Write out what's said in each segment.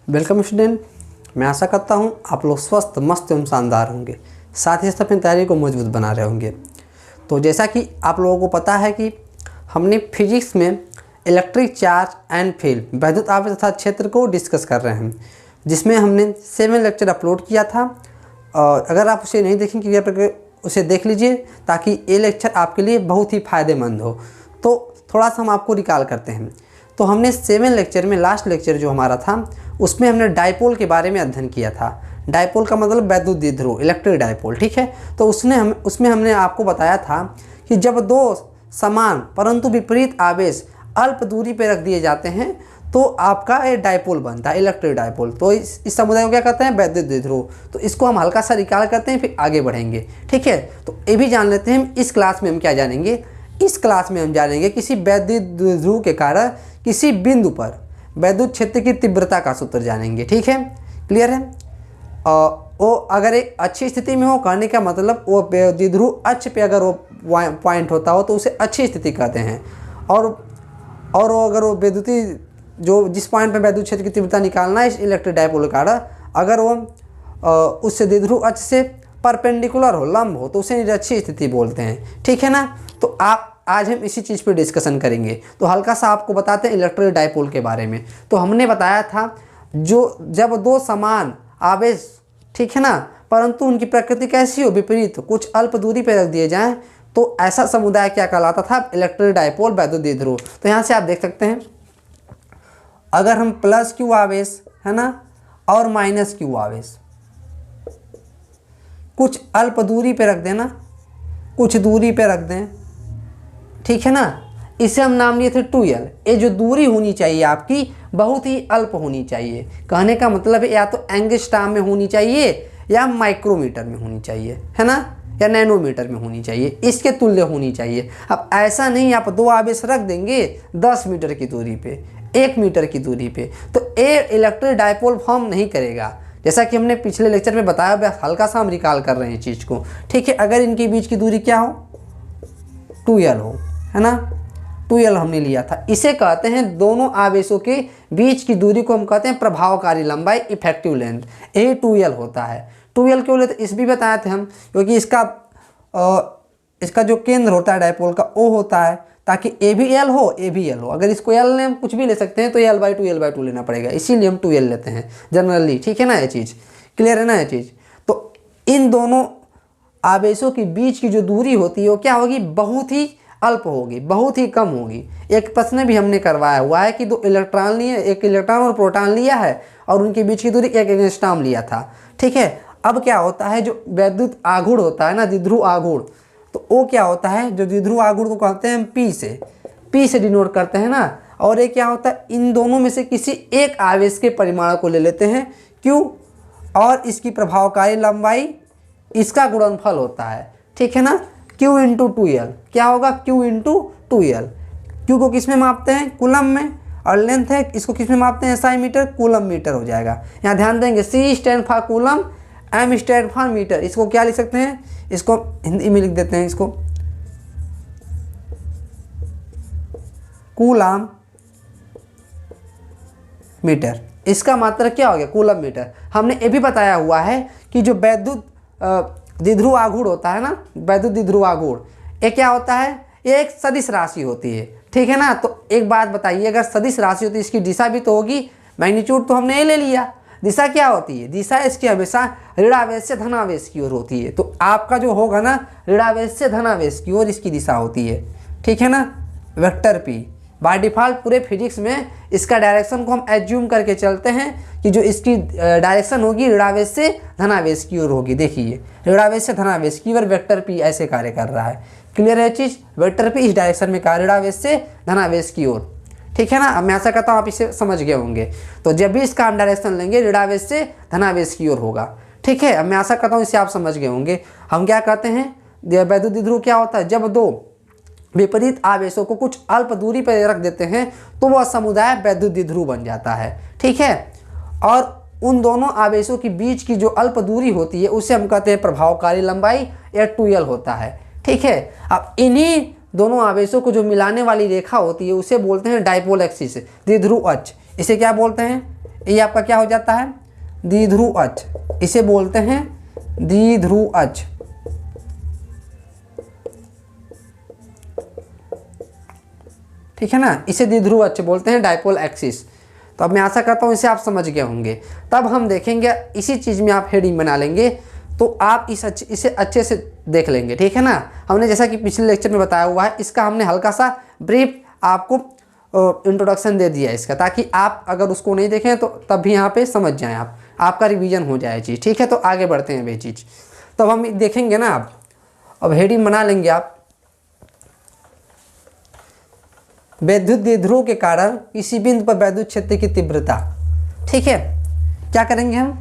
Welcome student. मैं आशा करता हूँ आप लोग स्वस्थ, मस्त एवं शानदार होंगे, साथ ही साथ अपनी तैयारी को मजबूत बना रहे होंगे। तो जैसा कि आप लोगों को पता है कि हमने फिजिक्स में इलेक्ट्रिक चार्ज एंड फील्ड, वैद्युत आवेश तथा क्षेत्र को डिस्कस कर रहे हैं, जिसमें हमने 7 लेक्चर अपलोड किया था। और अगर आप उसे नहीं देखें कृपया करके उसे देख लीजिए, ताकि ये लेक्चर आपके लिए बहुत ही फ़ायदेमंद हो। तो थोड़ा सा हम आपको रिकॉल करते हैं। तो हमने 7 लेक्चर में लास्ट लेक्चर जो हमारा था उसमें हमने डायपोल के बारे में अध्ययन किया था। डायपोल का मतलब वैद्युत द्विध्रुव, इलेक्ट्रिक डायपोल, ठीक है। तो उसमें हमने आपको बताया था कि जब दो समान परंतु विपरीत आवेश अल्प दूरी पर रख दिए जाते हैं तो आपका ये डायपोल बनता है, इलेक्ट्रिक डायपोल। तो इस समुदाय को क्या कहते हैं? वैद्युत द्विध्रुव। तो इसको हम हल्का सा रिकॉल करते हैं, फिर आगे बढ़ेंगे, ठीक है। तो ये भी जान लेते हैं इस क्लास में हम क्या जानेंगे। इस क्लास में हम जानेंगे किसी वैद्युत द्विध्रुव के कारण किसी बिंदु पर वैद्युत क्षेत्र की तीव्रता का सूत्र जानेंगे, ठीक है। क्लियर है। वो अगर एक अच्छी स्थिति में हो, कहने का मतलब वो द्विध्रुव अक्ष पे अगर वो पॉइंट होता हो तो उसे अच्छी स्थिति कहते हैं। और वो अगर वो वैद्युतीय जो जिस पॉइंट पे वैद्युत क्षेत्र की तीव्रता निकालना है इस इलेक्ट्रिक डायपोल के कारण, अगर वो उससे द्विध्रुव अक्ष से परपेंडिकुलर हो, लंब हो, तो उसे निरक्षीय स्थिति बोलते हैं, ठीक है ना। तो आज हम इसी चीज़ पर डिस्कशन करेंगे। तो हल्का सा आपको बताते हैं इलेक्ट्रिक डायपोल के बारे में। तो हमने बताया था जब दो समान आवेश, ठीक है ना, परंतु उनकी प्रकृति कैसी हो? विपरीत, कुछ अल्प दूरी पर रख दिए जाएं तो ऐसा समुदाय क्या कहलाता था? इलेक्ट्रिक डायपोल, वैद्युत द्विध्रुव। तो यहाँ से आप देख सकते हैं, अगर हम प्लस क्यू आवेश, है ना, और माइनस क्यू आवेश कुछ अल्प दूरी पे रख देना, कुछ दूरी पे रख दें, ठीक है ना, इसे हम नाम लिए थे 2l। ये जो दूरी होनी चाहिए आपकी बहुत ही अल्प होनी चाहिए। कहने का मतलब है या तो एंगस्ट्रॉम में होनी चाहिए या माइक्रोमीटर में होनी चाहिए, है ना, या नैनोमीटर में होनी चाहिए, इसके तुल्य होनी चाहिए। अब ऐसा नहीं आप दो आवेश रख देंगे 10 मीटर की दूरी पे, 1 मीटर की दूरी पे, तो ये इलेक्ट्रिक डायपोल फॉर्म नहीं करेगा। जैसा कि हमने पिछले लेक्चर में बताया, हल्का सा हम रिकॉल कर रहे हैं चीज़ को, ठीक है। अगर इनके बीच की दूरी क्या हो? 2l हो, है ना, 2l हमने लिया था। इसे कहते हैं दोनों आवेशों के बीच की दूरी को हम कहते हैं प्रभावकारी लंबाई, इफेक्टिव लेंथ। यही 2l होता है। 2l क्यों लेते इस भी बताए थे हम, क्योंकि इसका जो केंद्र होता है डायपोल का वो होता है, ताकि ए भी एल हो, ए भी एल हो। अगर इसको एल लें, हम कुछ भी ले सकते हैं, तो l/2 लेना पड़ेगा, इसीलिए हम 2l लेते हैं जनरली, ठीक है ना। ये चीज़ क्लियर है ना, ये चीज़। तो इन दोनों आवेशों के बीच की जो दूरी होती है वो क्या होगी? बहुत ही अल्प होगी, बहुत ही कम होगी। एक प्रश्न भी हमने करवाया हुआ है कि दो इलेक्ट्रॉन लिए, एक इलेक्ट्रॉन और प्रोटॉन लिया है और उनके बीच की दूरी 1 एंगस्ट्रॉम लिया था, ठीक है। अब क्या होता है, जो वैद्युत आघूर्ण होता है ना, द्विध्रुव आघूर्ण, तो वो क्या होता है, जो द्विध्रुव आघूर्ण को कहते हैं हम पी से डिनोट करते हैं ना। और ये क्या होता है, इन दोनों में से किसी एक आवेश के परिमाण को ले लेते हैं Q, और इसकी प्रभावकारी लंबाई इसका गुणनफल होता है, ठीक है ना। Q × 2l क्या होगा? Q × 2l। Q को किस में मापते हैं? कूलम में। और लेंथ है, इसको किस में मापते हैं? SI मीटर, कूलम मीटर हो जाएगा। यहाँ ध्यान देंगे, C stand for coulomb, M stand for metre. इसको क्या लिख सकते हैं? इसको हिंदी में लिख देते हैं, इसको कूलम मीटर। इसका मात्रक क्या हो गया? Coulomb metre. हमने ये भी बताया हुआ है कि जो वैद्युत द्विध्रुव आघूर्ण होता है ना, वैद्युत द्विध्रुव आघूर्ण, ये क्या होता है? ये एक सदिश राशि होती है, ठीक है ना। तो एक बात बताइए, अगर सदिश राशि होती है इसकी दिशा भी तो होगी, मैग्नीट्यूड तो हमने ये ले लिया, दिशा क्या होती है? दिशा इसकी हमेशा ऋणावेश से धनावेश की ओर होती है। तो आपका जो होगा ना, ऋणावेश से धनावेश की ओर इसकी दिशा होती है, ठीक है ना। वेक्टर P बाय डिफ़ॉल्ट पूरे फिजिक्स में इसका डायरेक्शन को हम एज्यूम करके चलते हैं कि जो इसकी डायरेक्शन होगी ऋणावेश से धनावेश की ओर होगी। देखिए, ऋणावेश से धनावेश की ओर वेक्टर P ऐसे कार्य कर रहा है। क्लियर है चीज़? वेक्टर P इस डायरेक्शन में कार्य, ऋणावेश से धनावेश की ओर, ठीक है ना। अब मैं ऐसा कहता हूँ आप इसे समझ गए होंगे। तो जब भी इसका हम डायरेक्शन लेंगे ऋणावेश से धनावेश की ओर होगा, ठीक है। अब मैं ऐसा कहता हूँ इसे आप समझ गए होंगे। हम क्या कहते हैं, वैद्युत द्विध्रुव क्या होता है? जब दो विपरीत आवेशों को कुछ अल्प दूरी पर रख देते हैं तो वह समुदाय वैद्युत द्विध्रुव बन जाता है, ठीक है। और उन दोनों आवेशों के बीच की जो अल्प दूरी होती है उसे हम कहते हैं प्रभावकारी लंबाई, या 2l होता है, ठीक है। अब इन्हीं दोनों आवेशों को जो मिलाने वाली रेखा होती है उसे बोलते हैं डायपोल एक्सिस, द्विध्रुव अक्ष। इसे क्या बोलते हैं? ये आपका क्या हो जाता है, द्विध्रुव अक्ष, इसे बोलते हैं द्विध्रुव अक्ष। ठीक है ना, इसे द्विध्रुव अक्ष बोलते हैं, डायपोल एक्सिस। तो अब मैं आशा करता हूँ इसे आप समझ गए होंगे। तब हम देखेंगे इसी चीज़ में आप हेडिंग बना लेंगे तो आप इसे अच्छे से देख लेंगे। ठीक है ना, हमने जैसा कि पिछले लेक्चर में बताया हुआ है, इसका हमने हल्का सा ब्रीफ आपको इंट्रोडक्शन दे दिया है इसका, ताकि आप अगर उसको नहीं देखें तो तब भी यहाँ पे समझ जाएं, आपका रिवीजन हो जाए चीज़। ठीक है, तो आगे बढ़ते हैं वे चीज़। तब हम देखेंगे ना, अब हेडिंग बना लेंगे आप, वैद्युत द्विध्रुव के कारण किसी बिंदु पर वैद्युत क्षेत्र की तीव्रता। ठीक है, क्या करेंगे हम,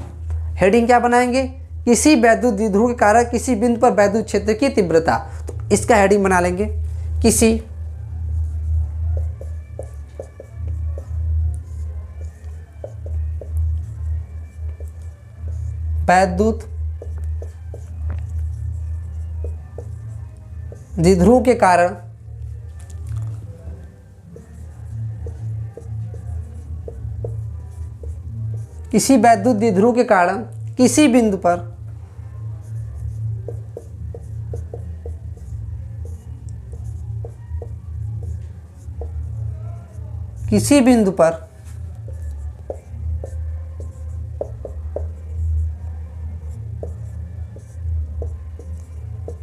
हेडिंग क्या बनाएंगे, किसी वैद्युत द्विध्रुव के कारण किसी बिंदु पर वैद्युत क्षेत्र की तीव्रता। तो इसका हेडिंग बना लेंगे, किसी वैद्युत द्विध्रुव के कारण किसी वैद्युत द्विध्रुव के कारण किसी बिंदु पर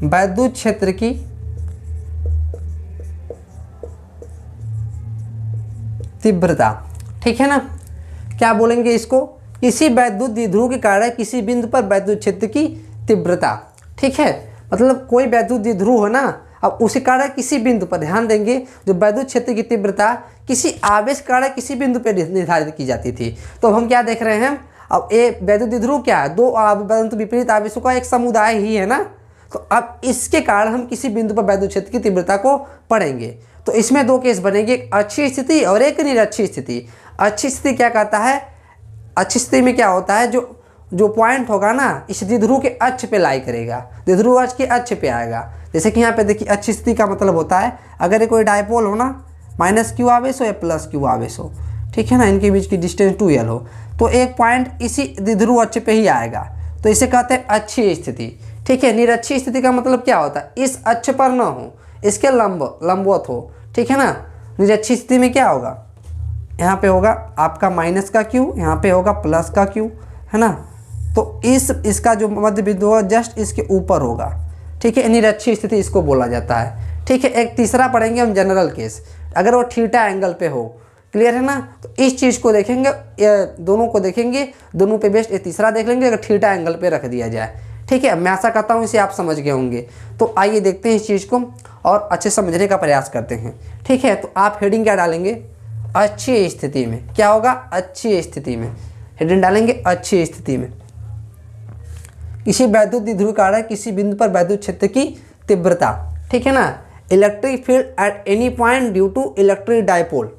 वैद्युत क्षेत्र की तीव्रता। ठीक है ना, क्या बोलेंगे इसको, किसी वैद्युत द्विध्रुव के कारण किसी बिंदु पर वैद्युत क्षेत्र की तीव्रता। ठीक है, मतलब कोई वैद्युत द्विध्रुव हो ना, अब उसी कारण किसी बिंदु पर, ध्यान देंगे, जो वैद्युत क्षेत्र की तीव्रता किसी आवेश कारण किसी बिंदु पर निर्धारित की जाती थी। तो हम क्या देख रहे हैं, अब ये वैद्युत द्विध्रुव क्या है, दो परंतु विपरीत आवेशों का एक समुदाय ही है ना। तो अब इसके कारण हम किसी बिंदु पर वैद्युत क्षेत्र की तीव्रता को पढ़ेंगे। तो इसमें दो केस बनेंगे, एक अच्छी स्थिति और एक निरक्षी स्थिति। अच्छी स्थिति क्या कहता है, अच्छी स्थिति में क्या होता है, जो पॉइंट होगा ना, इस द्विध्रुव के अक्ष पे लाई करेगा, द्विध्रुव अक्ष के अक्ष पे आएगा। जैसे कि यहाँ पे देखिए, अच्छी स्थिति का मतलब होता है अगर ये कोई डायपोल हो ना, -q आवेश हो या +q आवेश हो, ठीक है ना, इनके बीच की डिस्टेंस 2l हो, तो एक पॉइंट इसी द्विध्रुव अक्ष पे ही आएगा, तो इसे कहते हैं अच्छी स्थिति। ठीक है, निरक्षी स्थिति का मतलब क्या होता है, इस अक्ष पर न हो, इसके लंबवत हो। ठीक है ना, निरक्षी स्थिति में क्या होगा, यहाँ पे होगा आपका -q, यहाँ पे होगा +q, है ना। तो इसका जो मध्य बिंदु है जस्ट इसके ऊपर होगा। ठीक है, निरक्षी स्थिति इसको बोला जाता है। ठीक है, एक तीसरा पढ़ेंगे हम, जनरल केस, अगर वो थीटा एंगल पे हो। क्लियर है ना, तो इस चीज़ को देखेंगे, दोनों को देखेंगे, दोनों पे बेस्ट ये तीसरा देख लेंगे अगर थीटा एंगल पे रख दिया जाए। ठीक है, मैं आशा करता हूँ इसे आप समझ गए होंगे। तो आइए देखते हैं इस चीज़ को और अच्छे समझने का प्रयास करते हैं। ठीक है, तो आप हेडिंग क्या डालेंगे, अच्छी स्थिति में। क्या होगा, अच्छी स्थिति में, हेडिंग डालेंगे अच्छी स्थिति में। किसी वैद्युत द्विध्रुव कारण किसी बिंदु पर वैद्युत क्षेत्र की तीव्रता। ठीक है ना, electric field at any point due to electric dipole.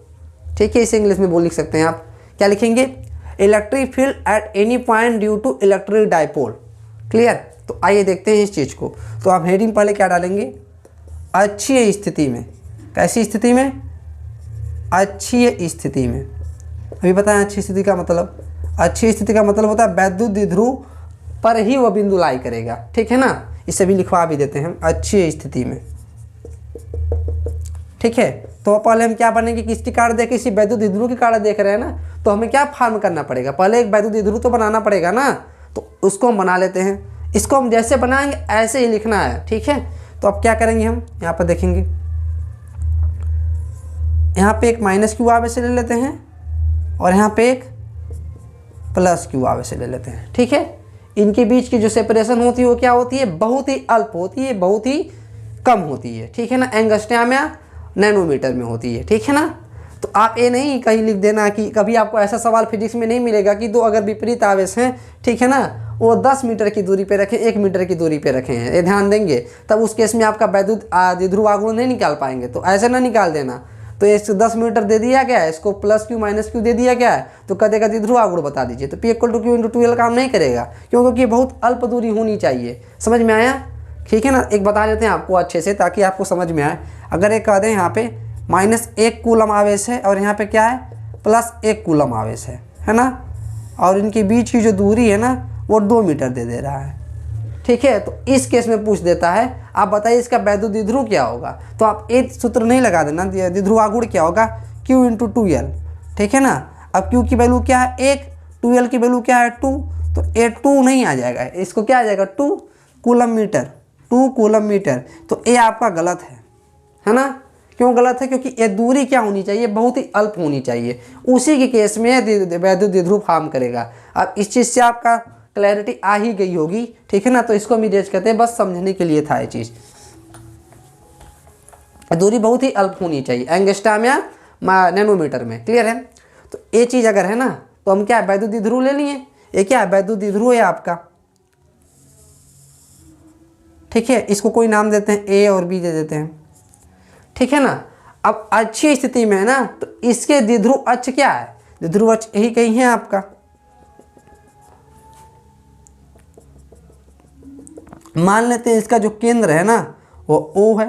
ठीक है, इसे इंग्लिश में लिख सकते हैं आप, क्या लिखेंगे, electric field at any point due to electric dipole. Clear, तो आइए देखते हैं इस चीज़ को। तो आप हेडिंग पहले क्या डालेंगे, अच्छी स्थिति में। कैसी स्थिति में, अच्छी स्थिति में। अभी बताएं अच्छी स्थिति का मतलब, अच्छी स्थिति का मतलब होता है वैद्युत द्विध्रुव पर ही वह बिंदु लाई करेगा। ठीक है ना, इसे भी लिखवा भी देते हैं, अच्छी स्थिति में। ठीक है, तो पहले हम क्या बनेंगे, किसके कारण देखें, किसी वैद्युत द्विध्रुव के कारण देख रहे हैं ना, तो हमें क्या फॉर्म करना पड़ेगा, पहले एक वैद्युत द्विध्रुव तो बनाना पड़ेगा ना, तो उसको हम बना लेते हैं। इसको हम जैसे बनाएंगे ऐसे ही लिखना है। ठीक है, तो अब क्या करेंगे, हम यहाँ पर देखेंगे, यहाँ पे एक -q आवेश ले लेते हैं और यहाँ पे एक +q आवेश ले लेते हैं। ठीक है, इनके बीच की जो सेपरेशन होती है वो क्या होती है, बहुत ही अल्प होती है, बहुत ही कम होती है। ठीक है ना, एंगस्ट्रॉम या नैनोमीटर में होती है। ठीक है ना, तो आप ये नहीं कहीं लिख देना कि कभी आपको ऐसा सवाल फिजिक्स में नहीं मिलेगा कि दो अगर विपरीत आवेश हैं, ठीक है ना, वो 10 मीटर की दूरी पे रखें, 1 मीटर की दूरी पे रखे हैं, ये ध्यान देंगे, तब उस केस में आपका वैद्युत द्विध्रुव आघूर्ण नहीं निकाल पाएंगे। तो ऐसे ना निकाल देना, तो इसको 10 मीटर दे दिया गया है, इसको +q -q दे दिया गया है, तो कदेगा द्विध्रुव आघूर्ण बता दीजिए। तो P = Q × 2L काम नहीं करेगा, क्योंकि ये बहुत अल्प दूरी होनी चाहिए। समझ में आया, ठीक है ना। एक बता देते हैं आपको अच्छे से ताकि आपको समझ में आए। अगर एक कह दें यहाँ पे -1 कूलम आवेश है और यहाँ पे क्या है, +1 कूलम आवेश है ना, और इनके बीच की जो दूरी है ना वो 2 मीटर दे रहा है। ठीक है, तो इस केस में पूछ देता है आप बताइए इसका वैद्युत द्विध्रुव क्या होगा। तो आप एक सूत्र नहीं लगा देना, द्विध्रुव आघूर्ण क्या होगा, Q × 2L। ठीक है ना, अब Q की वैल्यू क्या है 1, 2L की वैल्यू क्या है 2, तो ये 2 नहीं आ जाएगा, इसको क्या आ जाएगा 2 कूलम मीटर, 2 कूलम मीटर। तो ये आपका गलत है ना। क्यों गलत है, क्योंकि ये दूरी क्या होनी चाहिए, बहुत ही अल्प होनी चाहिए, उसी के केस में वैद्युत द्विध्रुव फॉर्म करेगा। अब इस चीज़ से आपका क्लैरिटी आ ही गई होगी। ठीक है ना, तो इसको हम इरेज कहते हैं, बस समझने के लिए था ये चीज़। दूरी बहुत ही अल्प होनी चाहिए, एंगस्ट्रॉम या नैनोमीटर में। क्लियर है, तो ये चीज़ अगर है ना तो हम क्या वैद्युत द्विध्रुव ले लिए, ये क्या है वैद्युत द्विध्रुव है आपका। ठीक है, इसको कोई नाम देते हैं A और B दे देते हैं। ठीक है ना, अब अच्छी स्थिति में है ना तो इसके द्विध्रुव अक्ष क्या है, द्विध्रुव अक्ष यही कहीं है आपका। मान लेते हैं इसका जो केंद्र है ना वो O है,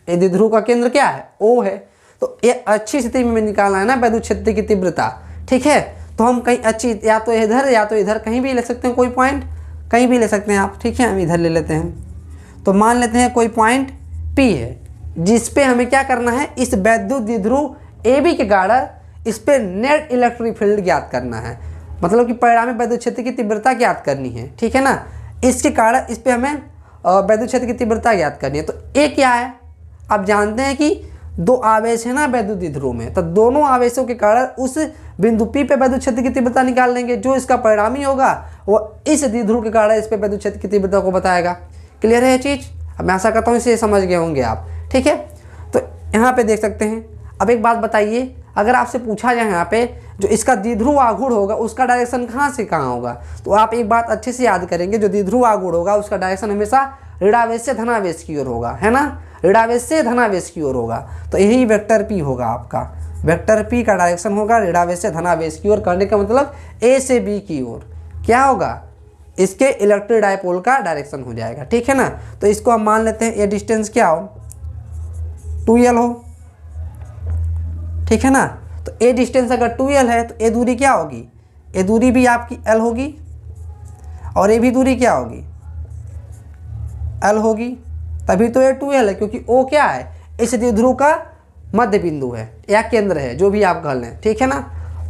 ये द्विध्रुव का केंद्र क्या है O है। तो ये अच्छी स्थिति में निकालना है ना वैद्युत क्षेत्र की तीव्रता। ठीक है, तो हम कहीं अच्छी या तो इधर कहीं भी ले सकते हैं, कोई पॉइंट कहीं भी ले सकते हैं आप। ठीक है, हम इधर ले लेते हैं। तो मान लेते हैं कोई पॉइंट P है जिस पे हमें क्या करना है, इस वैद्युत द्विध्रुव AB के कारण इस पे नेट इलेक्ट्रिक फील्ड ज्ञात करना है, मतलब कि परिणामी वैद्युत क्षेत्र की तीव्रता ज्ञात करनी है। ठीक है ना, इसके कारण इस पे हमें वैद्युत क्षेत्र की तीव्रता ज्ञात करनी है। तो ये क्या है, आप जानते हैं कि 2 आवेश है ना वैद्युत द्विध्रुव में, तो दोनों आवेशों के कारण उस बिंदु P पे वैद्युत क्षेत्र की तीव्रता निकाल लेंगे, जो इसका परिणामी होगा वो इस द्विध्रुव के कारण इस पे वैद्युत क्षेत्र की तीव्रता को बताएगा। क्लियर है ये चीज़, अब मैं आशा करता हूँ इसे समझ गए होंगे आप। ठीक है, तो यहाँ पे देख सकते हैं। अब एक बात बताइए, अगर आपसे पूछा जाए यहाँ पे जो इसका द्विध्रुव आघूर्ण होगा उसका डायरेक्शन कहाँ से कहाँ होगा, तो आप एक बात अच्छे से याद करेंगे, जो द्विध्रुव आघूर्ण होगा उसका डायरेक्शन हमेशा ऋणावेश से धनावेश की ओर होगा, है ना, ऋणावेश से धनावेश की ओर होगा। तो यही वेक्टर P होगा आपका, वेक्टर P का डायरेक्शन होगा ऋणावेश से धनावेश की ओर, करने का मतलब A से B की ओर क्या होगा, इसके इलेक्ट्रिक डायपोल का डायरेक्शन हो जाएगा। ठीक है ना, तो इसको हम मान लेते हैं ये डिस्टेंस क्या हो 2L हो। ठीक है ना, तो ये डिस्टेंस अगर 2L है तो ये दूरी क्या होगी, ये दूरी भी आपकी L होगी और ये भी दूरी क्या होगी L होगी, तभी तो ये 2L है, क्योंकि O क्या है, इस द्विध्रुव का मध्य बिंदु है या केंद्र है, जो भी आप कह लें। ठीक है ना,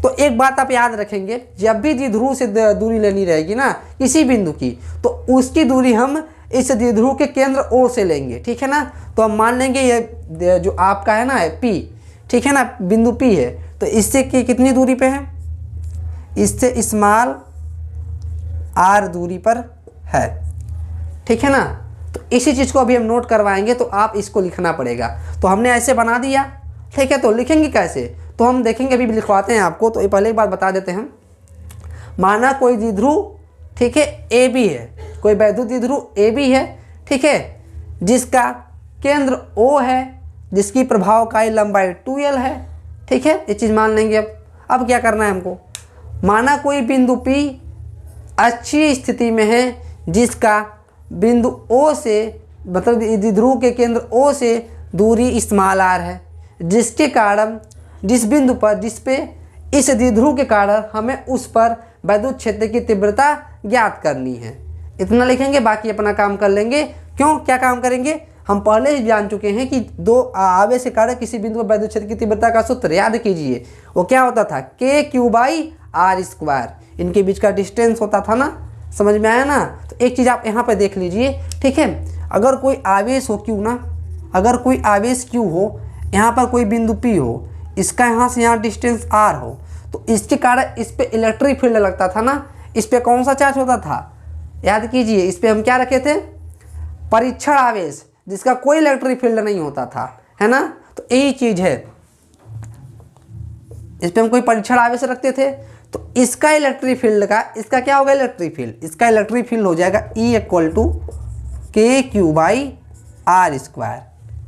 तो एक बात आप याद रखेंगे, जब भी द्विध्रुव से दूरी लेनी रहेगी ना किसी बिंदु की, तो उसकी दूरी हम इस द्विध्रुव के केंद्र O से लेंगे। ठीक है ना, तो हम मान लेंगे ये जो आपका है ना P, ठीक है ना, बिंदु P है, तो इससे कितनी दूरी पे है, इससे स्मॉल r दूरी पर है। ठीक है ना, तो इसी चीज़ को अभी हम नोट करवाएंगे, तो आप इसको लिखना पड़ेगा। तो हमने ऐसे बना दिया। ठीक है, तो लिखेंगे कैसे, तो हम देखेंगे, अभी भी लिखवाते हैं आपको। तो ये पहले एक बात बता देते हैं, माना कोई द्विध्रुव, ठीक है, AB है, कोई वैद्युत द्विध्रुव AB है, ठीक है, जिसका केंद्र O है, जिसकी प्रभावकारी लंबाई 2L है। ठीक है, ये चीज़ मान लेंगे। अब क्या करना है हमको, माना कोई बिंदु P अच्छी स्थिति में है, जिसका बिंदु O से मतलब द्विध्रुव के केंद्र O से दूरी स्मॉल r है, जिसके कारण जिस बिंदु पर जिस पे इस द्विध्रुव के कारण हमें उस पर वैद्युत क्षेत्र की तीव्रता ज्ञात करनी है। इतना लिखेंगे, बाकी अपना काम कर लेंगे। क्यों, क्या काम करेंगे, हम पहले ही जान चुके हैं कि 2 आवेश के कारण किसी बिंदु पर वैद्युत क्षेत्र की तीव्रता का सूत्र याद कीजिए, वो क्या होता था KQ/r², इनके बीच का डिस्टेंस होता था ना, समझ में आया ना। तो एक चीज़ आप यहाँ पे देख लीजिए। ठीक है, अगर कोई आवेश हो Q ना, अगर कोई आवेश Q हो, यहाँ पर कोई बिंदु P हो, इसका यहाँ से यहाँ डिस्टेंस r हो, तो इसके कारण इस पे इलेक्ट्रिक फील्ड लगता था ना, इस पे कौन सा चार्ज होता था, याद कीजिए, इस पे हम क्या रखे थे, परीक्षण आवेश, जिसका कोई इलेक्ट्रिक फील्ड नहीं होता था, है ना। तो यही चीज़ है, इस पे हम कोई परीक्षण आवेश रखते थे, तो इसका इलेक्ट्रिक फील्ड का, इसका क्या होगा इलेक्ट्रिक फील्ड, इसका इलेक्ट्रिक फील्ड हो जाएगा E = KQ/r²।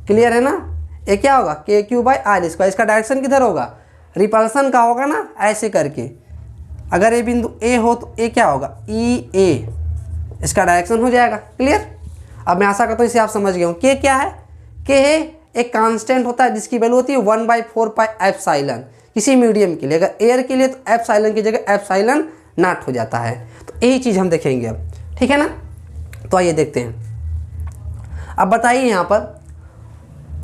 क्लियर है ना, ये क्या होगा KQ/r²। इसका डायरेक्शन किधर होगा, रिपल्सन का होगा ना, ऐसे करके। अगर ये बिंदु A हो तो ये क्या होगा EA, इसका डायरेक्शन हो जाएगा। क्लियर, अब मैं आशा करता हूँ इसे आप समझ गए हो। K क्या है, K है एक कांस्टेंट होता है जिसकी वैल्यू होती है 1/4 पाई एप्सिलॉन किसी मीडियम के लिए। अगर एयर के लिए तो एप्सिलॉन की जगह एप्सिलॉन नॉट हो जाता है। तो यही चीज़ हम देखेंगे अब, ठीक है ना। तो आइए देखते हैं। अब बताइए यहाँ पर,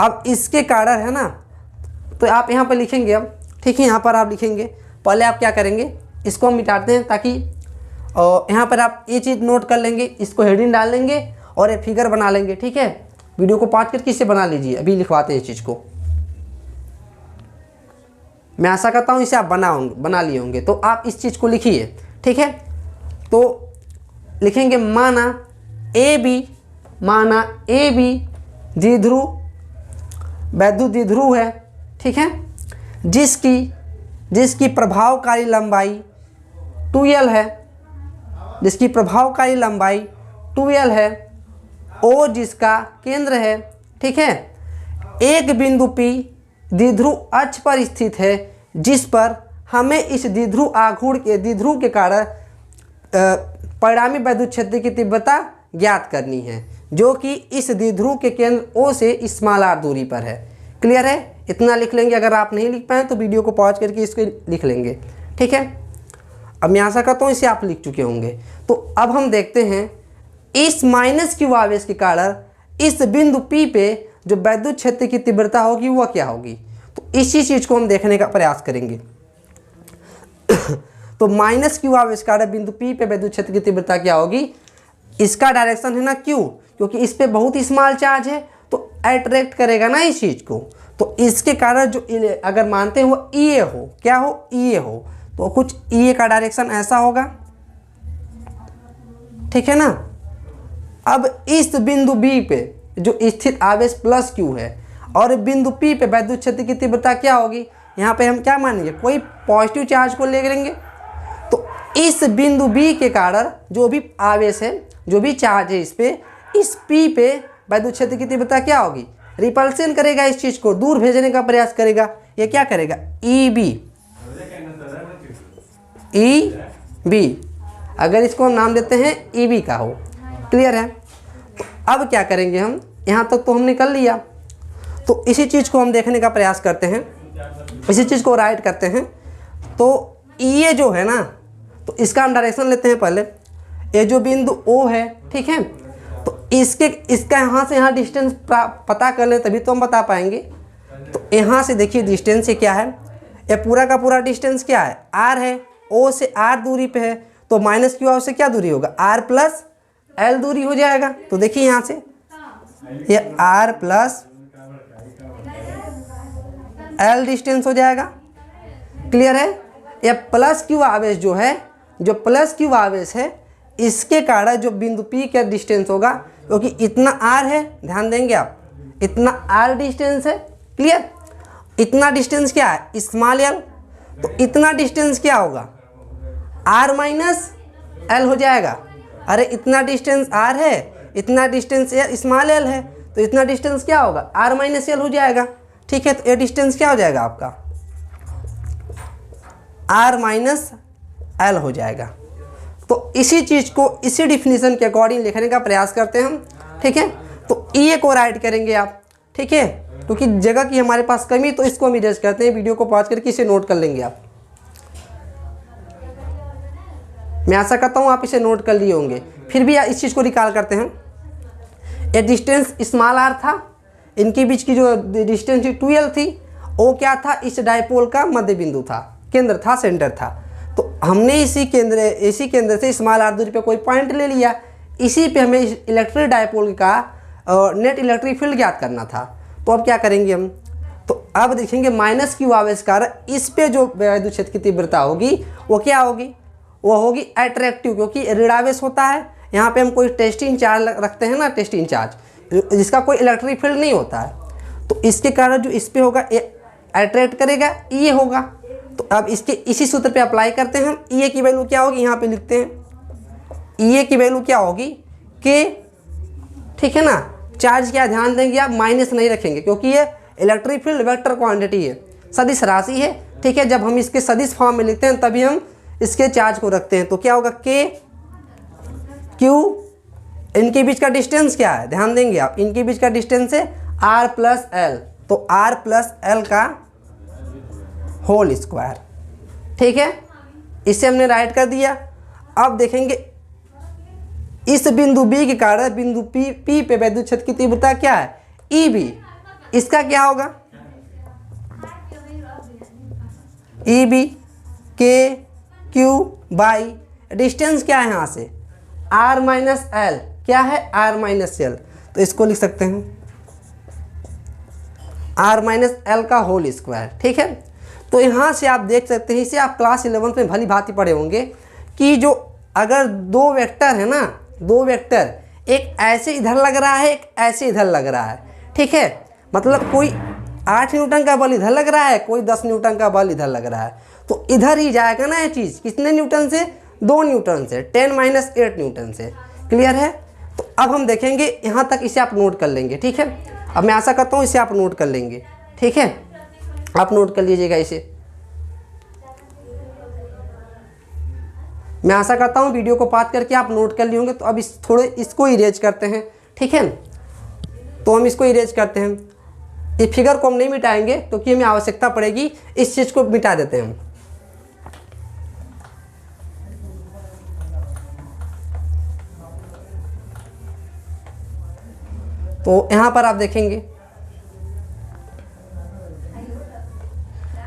अब इसके कारण है ना, तो आप यहाँ पर लिखेंगे अब, ठीक है। यहाँ पर आप लिखेंगे, पहले आप क्या करेंगे, इसको हम मिटाते हैं ताकि यहाँ पर आप ये चीज़ नोट कर लेंगे, इसको हेडिंग डाल लेंगे और एक फिगर बना लेंगे, ठीक है। वीडियो को पॉज करके इसे बना लीजिए, अभी लिखवाते हैं इस चीज़ को। मैं आशा करता हूँ इसे आप बना लिए होंगे। तो आप इस चीज़ को लिखिए, ठीक है। तो लिखेंगे माना ए बी द्विध्रुव, वैद्युत द्विध्रुव है, ठीक है, जिसकी प्रभावकारी लंबाई 2l है, जिसकी प्रभावकारी लंबाई 2l है, ओ जिसका केंद्र है, ठीक है, एक बिंदु P द्विध्रुव अक्ष पर स्थित है, जिस पर हमें इस द्विध्रुव के कारण परिणामी वैद्युत क्षेत्र की तीव्रता ज्ञात करनी है, जो कि इस द्विध्रुव के केंद्र O से स्मॉल r दूरी पर है। क्लियर है, इतना लिख लेंगे। अगर आप नहीं लिख पाए तो वीडियो को पॉज करके इसको लिख लेंगे, ठीक है। अब मैं आशा करता हूँ इसे आप लिख चुके होंगे। तो अब हम देखते हैं इस माइनस Q आवेश के कारण इस बिंदु P पे जो वैद्युत क्षेत्र की तीव्रता होगी वह क्या होगी। तो इसी चीज़ को हम देखने का प्रयास करेंगे। तो माइनस Q आवेश के कारण बिंदु P पे वैद्युत क्षेत्र की तीव्रता क्या होगी, इसका डायरेक्शन है ना Q, क्योंकि इस पे बहुत स्मॉल चार्ज है तो अट्रैक्ट करेगा ना इस चीज़ को। तो इसके कारण जो अगर मानते हैं वो EA हो, क्या हो, EA हो, तो कुछ EA का डायरेक्शन ऐसा होगा, ठीक है ना। अब इस बिंदु B पे जो स्थित आवेश प्लस Q है और बिंदु P पे वैद्युत क्षेत्र की तीव्रता क्या होगी, यहाँ पे हम क्या मानेंगे, कोई पॉजिटिव चार्ज को ले लेंगे। तो इस बिंदु B के कारण जो भी आवेश है, जो भी चार्ज है इस P पे वैद्युत क्षेत्र की तीव्रता क्या होगी, रिपल्सन करेगा, इस चीज़ को दूर भेजने का प्रयास करेगा। ये क्या करेगा, EB, अगर इसको हम नाम देते हैं EB का हो। क्लियर है। तो अब क्या करेंगे हम, यहाँ तक तो हमने कर लिया। तो इसी चीज़ को हम देखने का प्रयास करते हैं, इसी चीज़ को राइट करते हैं। तो ये जो है ना, तो इसका हम डायरेक्शन लेते हैं पहले। ये जो बिंदु O है, ठीक है, तो इसका यहाँ से यहाँ डिस्टेंस पता कर ले तभी तो हम बता पाएंगे। तो यहाँ से देखिए डिस्टेंस ये क्या है, ये पूरा का पूरा डिस्टेंस क्या है, R है। O से R दूरी पे है, तो माइनस Q से क्या दूरी होगा, R प्लस L दूरी हो जाएगा। तो देखिए यहाँ से ये R प्लस L डिस्टेंस हो जाएगा। क्लियर है। ये प्लस Q आवेश जो है, जो प्लस Q आवेश है, इसके कारण जो बिंदु P का डिस्टेंस होगा, क्योंकि इतना R है, ध्यान देंगे आप, इतना R डिस्टेंस है। क्लियर। इतना डिस्टेंस क्या है, स्मॉल l, तो इतना डिस्टेंस क्या होगा, R माइनस L हो जाएगा। अरे इतना डिस्टेंस R है, इतना डिस्टेंस स्मॉल l है, तो इतना डिस्टेंस क्या होगा, R माइनस L हो जाएगा। ठीक है, तो ये डिस्टेंस क्या हो जाएगा आपका, R माइनस L हो जाएगा। तो इसी चीज़ को इसी डिफिनीशन के अकॉर्डिंग लिखने का प्रयास करते हैं हम। ठीक है, तो ये को राइट करेंगे आप। ठीक है, क्योंकि जगह की हमारे पास कमी, तो इसको हम इरेज करते हैं। वीडियो को पॉज करके इसे नोट कर लेंगे आप। मैं आशा करता हूँ आप इसे नोट कर लिए होंगे। फिर भी इस चीज़ को रिकॉल करते हैं। ये डिस्टेंस स्मॉल r था, इनके बीच की जो डिस्टेंस 2l थी, वो क्या था, इस डायपोल का मध्य बिंदु था, केंद्र था, सेंटर था। तो हमने इसी केंद्र से स्मॉल r दूरी पे कोई पॉइंट ले लिया। इसी पे हमें इलेक्ट्रिक डायपोल का नेट इलेक्ट्रिक फील्ड ज्ञात करना था। तो अब क्या करेंगे हम, तो अब देखेंगे माइनस Q आवेश कारण इस पे जो विद्युत क्षेत्र की तीव्रता होगी वो क्या होगी, वो होगी अट्रैक्टिव, क्योंकि ऋणावेश होता है। यहाँ पे हम कोई टेस्टिंग चार्ज रखते हैं ना, टेस्टिंग चार्ज जिसका कोई इलेक्ट्रिक फील्ड नहीं होता है। तो इसके कारण जो इस पे होगा ये अट्रैक्ट करेगा, ये होगा। तो अब इसके इसी सूत्र पे अप्लाई करते हैं हम। ये की वैल्यू क्या होगी, यहाँ पे लिखते हैं। ये की वैल्यू क्या होगी, के। ठीक है ना, चार्ज क्या ध्यान देंगे आप, माइनस नहीं रखेंगे, क्योंकि ये इलेक्ट्रिक फील्ड वेक्टर क्वांटिटी है, सदिश राशि है। ठीक है, जब हम इसके सदिश फॉर्म में लिखते हैं तभी हम इसके चार्ज को रखते हैं। तो क्या होगा, के क्यू, इनके बीच का डिस्टेंस क्या है, ध्यान देंगे आप, इनके बीच का डिस्टेंस है r प्लस एल। तो r प्लस एल का होल स्क्वायर। ठीक है, इसे हमने राइट कर दिया। अब देखेंगे इस बिंदु बी के कारण बिंदु पी पे वैद्युत क्षेत्र की तीव्रता क्या है, ई बी। इसका क्या होगा, ई बी के क्यू बाई डिस्टेंस क्या है यहाँ से आर माइनस एल, क्या है आर माइनस एल, तो इसको लिख सकते हैं आर माइनस एल का होल स्क्वायर। ठीक है, तो यहाँ से आप देख सकते हैं, इसे आप क्लास 11 में भली भांति पढ़े होंगे कि जो अगर दो वेक्टर है ना, दो वेक्टर एक ऐसे इधर लग रहा है एक ऐसे इधर लग रहा है, ठीक है, मतलब कोई 8 न्यूटन का बल इधर लग रहा है, कोई 10 न्यूटन का बल इधर लग रहा है, तो इधर ही जाएगा ना ये चीज़, कितने न्यूटन से, 2 न्यूटन से, 10-8 न्यूटन से। क्लियर है, तो अब हम देखेंगे यहाँ तक, इसे आप नोट कर लेंगे। ठीक है, अब मैं आशा करता हूँ इसे आप नोट कर लेंगे। ठीक है, आप नोट कर लीजिएगा इसे। मैं आशा करता हूँ वीडियो को पॉज करके आप नोट कर लिए होंगे। तो अब इसको इरेज करते हैं। ठीक है, तो हम इसको इरेज करते हैं। ये फिगर को हम नहीं मिटाएंगे क्योंकि हमें आवश्यकता पड़ेगी, इस चीज़ को मिटा देते हैं हम। तो यहाँ पर आप देखेंगे,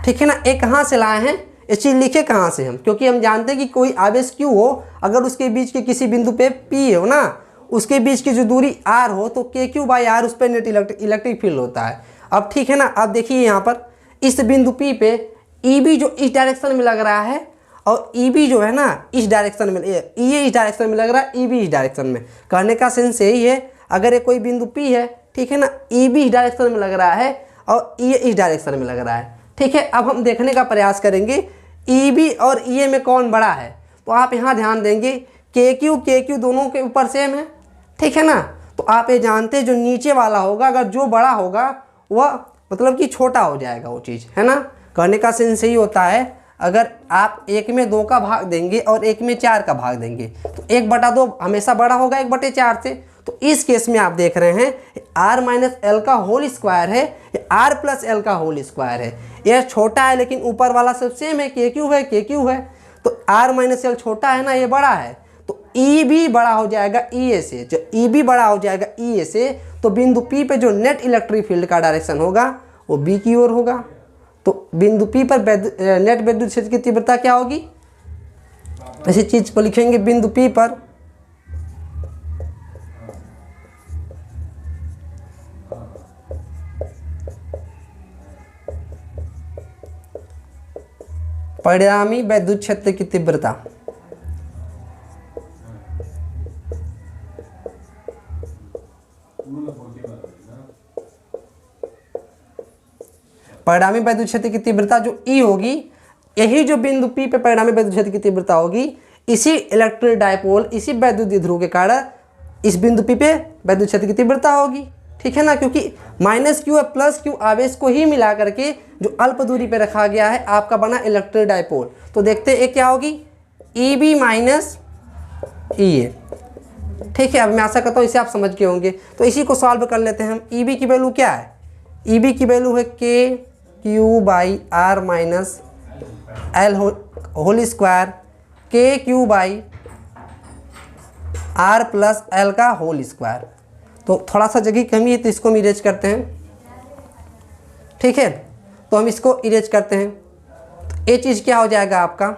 ठीक है ना, एक कहाँ से लाए हैं, ये चीज़ लिखे कहाँ से हम, क्योंकि हम जानते हैं कि कोई आवेश Q हो, अगर उसके बीच के किसी बिंदु पे P हो ना, उसके बीच की जो दूरी R हो, तो KQ बाई R उस पर नेट इलेक्ट्रिक फील्ड होता है। अब ठीक है ना, अब देखिए यहाँ पर इस बिंदु P पे EB जो इस डायरेक्शन में लग रहा है और EB जो है ना इस डायरेक्शन में, ये इस डायरेक्शन में लग रहा है, EB इस डायरेक्शन में। कहने का सेंस यही है, अगर ये कोई बिंदु P है, ठीक है ना, EB इस डायरेक्शन में लग रहा है और ये इस डायरेक्शन में लग रहा है। ठीक है, अब हम देखने का प्रयास करेंगे EB और EA में कौन बड़ा है। तो आप यहाँ ध्यान देंगे KQ दोनों के ऊपर सेम है। ठीक है ना, तो आप ये जानते हैं जो नीचे वाला होगा, अगर जो बड़ा होगा वह मतलब कि छोटा हो जाएगा वो चीज़, है ना। कहने का सेंस यही होता है, अगर आप 1 में 2 का भाग देंगे और 1 में 4 का भाग देंगे तो 1/2 हमेशा बड़ा होगा 1/4 से। तो इस केस में आप देख रहे हैं R माइनस एल का होल स्क्वायर है, R प्लस एल का होल स्क्वायर है। यह छोटा है लेकिन ऊपर वाला सब सेम है, KQ है। तो R माइनस एल छोटा है ना, ये बड़ा है, तो EB बड़ा हो जाएगा EA से। जो EB बड़ा हो जाएगा EA से, तो बिंदु P पे जो नेट इलेक्ट्रिक फील्ड का डायरेक्शन होगा वो B की ओर होगा। तो बिंदु P पर नेट विद्युत क्षेत्र की तीव्रता क्या होगी, ऐसी चीज को लिखेंगे बिंदु P पर परिणामी विद्युत क्षेत्र की तीव्रता। परिणामी विद्युत क्षेत्र की तीव्रता जो E होगी, यही जो बिंदु P पे परिणामी विद्युत क्षेत्र की तीव्रता होगी, इसी इलेक्ट्रिक डायपोल, इसी वैद्युत द्विध्रुव के कारण इस बिंदु P पे विद्युत क्षेत्र की तीव्रता होगी। ठीक है ना, क्योंकि -Q और +Q आवेश को ही मिला करके जो अल्प दूरी पे रखा गया है आपका बना इलेक्ट्रिक डायपोल। तो देखते हैं क्या होगी, EB माइनस EA। ठीक है, अब मैं आशा करता हूँ इसे आप समझ के होंगे। तो इसी को सॉल्व कर लेते हैं हम। EB की वैल्यू क्या है, EB की वैल्यू है KQ by R minus L whole square, KQ by R plus L का होल स्क्वायर। तो थोड़ा सा जगह कमी है तो इसको हम इरेज करते हैं। ठीक है, तो हम इसको इरेज करते हैं, तो ये चीज़ क्या हो जाएगा आपका।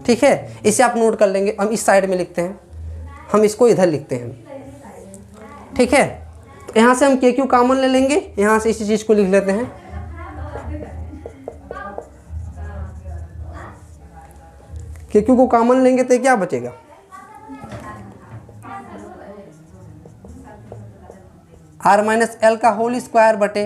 ठीक है, इसे आप नोट कर लेंगे। हम इस साइड में लिखते हैं, हम इसको इधर लिखते हैं। ठीक है, तो यहाँ से हम KQ कॉमन ले लेंगे, यहाँ से इसी चीज़ को लिख लेते हैं। KQ को कॉमन लेंगे तो क्या बचेगा, R माइनस एल का होल स्क्वायर बटे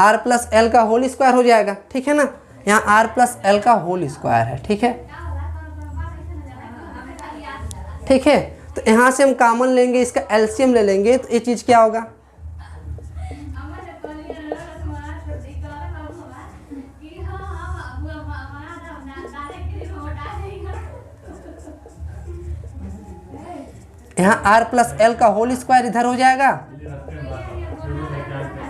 R प्लस एल का होल स्क्वायर हो जाएगा। ठीक है ना, यहाँ R प्लस एल का होल स्क्वायर है। ठीक है, ठीक है, तो यहाँ से हम कॉमन लेंगे, इसका एलसीएम ले लेंगे, तो ये चीज़ क्या होगा, यहाँ R प्लस एल का होल स्क्वायर इधर हो जाएगा,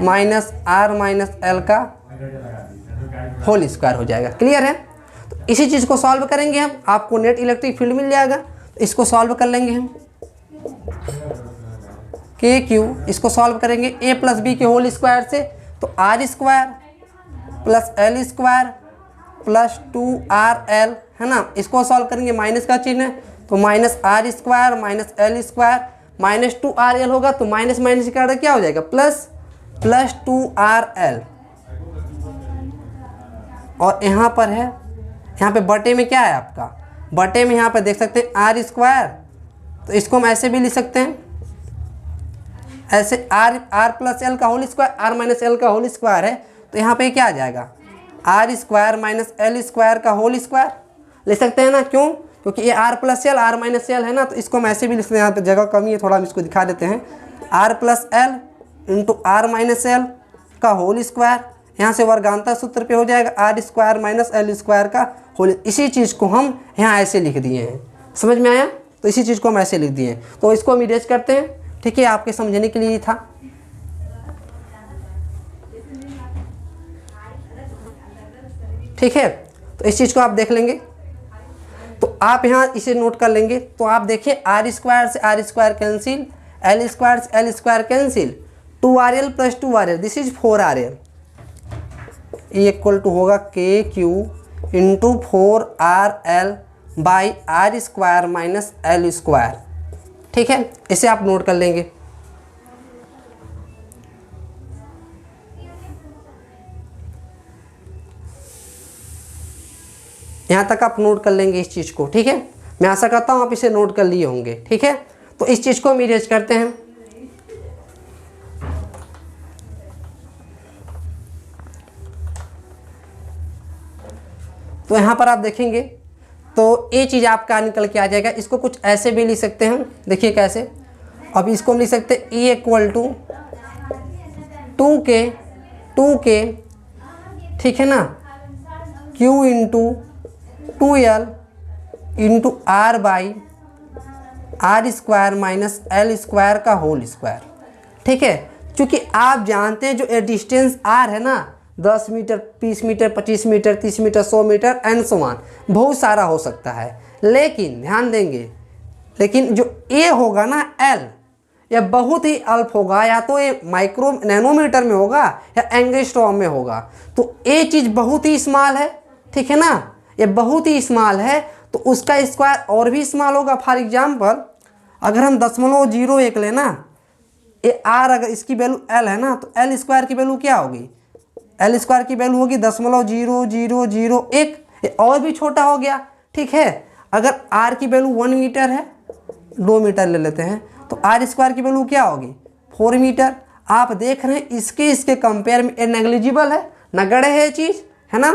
माइनस R माइनस एल का होल स्क्वायर हो जाएगा। क्लियर है? तो इसी चीज़ को सॉल्व करेंगे हम, आपको नेट इलेक्ट्रिक फील्ड मिल जाएगा। तो इसको सॉल्व कर लेंगे हम, के क्यू, इसको सॉल्व करेंगे ए प्लस बी के होल स्क्वायर से, तो R square plus L square plus 2RL है ना। इसको सॉल्व करेंगे, माइनस का चिन्ह है तो minus R square minus L square minus 2RL होगा, तो माइनस माइनस का क्या हो जाएगा, प्लस 2RL। और यहाँ पर है, यहाँ पे बटे में क्या है आपका, बटे में यहाँ पे देख सकते हैं आर स्क्वायर, तो इसको हम ऐसे भी लिख सकते हैं, ऐसे आर प्लस एल का whole square, R minus L का होल स्क्वायर है, तो यहाँ पे क्या आ जाएगा, R square minus L square का होल स्क्वायर लिख सकते हैं ना। क्यों? क्योंकि ये R plus L R minus L है ना, तो इसको हम ऐसे भी लिख सकते हैं। यहाँ पे जगह कमी है, थोड़ा हम इसको दिखा देते हैं, R plus L into R minus L का होल स्क्वायर, यहाँ से वर्गांतर सूत्र पे हो जाएगा R square minus L square का होल। इसी चीज़ को हम यहाँ ऐसे लिख दिए हैं, समझ में आया? तो इसी चीज़ को हम ऐसे लिख दिए हैं, तो इसको हम इरेज करते हैं। ठीक है, आपके समझने के लिए था। ठीक है, तो इस चीज़ को आप देख लेंगे, तो आप यहाँ इसे नोट कर लेंगे। तो आप देखिए आर स्क्वायर से R square cancel, L square से L square cancel, 2RL plus 2RL, this is 4RL, ये इक्वल टू होगा K Q into 4RL by R square minus L square. ठीक है, इसे आप नोट कर लेंगे। यहाँ तक आप नोट कर लेंगे इस चीज़ को। ठीक है, मैं आशा करता हूँ आप इसे नोट कर लिए होंगे। ठीक है, तो इस चीज़ को हम इरेज करते हैं। तो यहाँ पर आप देखेंगे तो ये चीज़ आपका निकल के आ जाएगा। इसको कुछ ऐसे भी लिख सकते हैं, देखिए कैसे। अब इसको हम लिख सकते हैं E इक्वल टू 2K, ठीक है ना, Q into 2L into R by R square minus L square का होल स्क्वायर। ठीक है, क्योंकि आप जानते हैं जो ये डिस्टेंस R है ना, 10 metre, 20 metre, 25 metre, 30 metre, 100 metre and so on, बहुत सारा हो सकता है। लेकिन ध्यान देंगे, लेकिन जो ए होगा ना L, यह बहुत ही अल्प होगा, या तो ये माइक्रो नैनोमीटर में होगा या एंगस्ट्रॉम में होगा। तो ये चीज़ बहुत ही स्मॉल है, ठीक है ना, ये बहुत ही स्मॉल है, तो उसका स्क्वायर और भी स्मॉल होगा। फॉर एग्जाम्पल अगर हम 0.01 लेना, ये R अगर इसकी वैल्यू L है ना, तो L स्क्वायर की वैल्यू क्या होगी, L स्क्वायर की वैल्यू होगी 0.0001, ये और भी छोटा हो गया। ठीक है, अगर R की वैल्यू 1 मीटर है, 2 मीटर ले लेते हैं, तो R स्क्वायर की वैल्यू क्या होगी 4 मीटर। आप देख रहे हैं इसके कंपेयर में ये नेग्लिजिबल है, नगण्य है चीज़, है ना।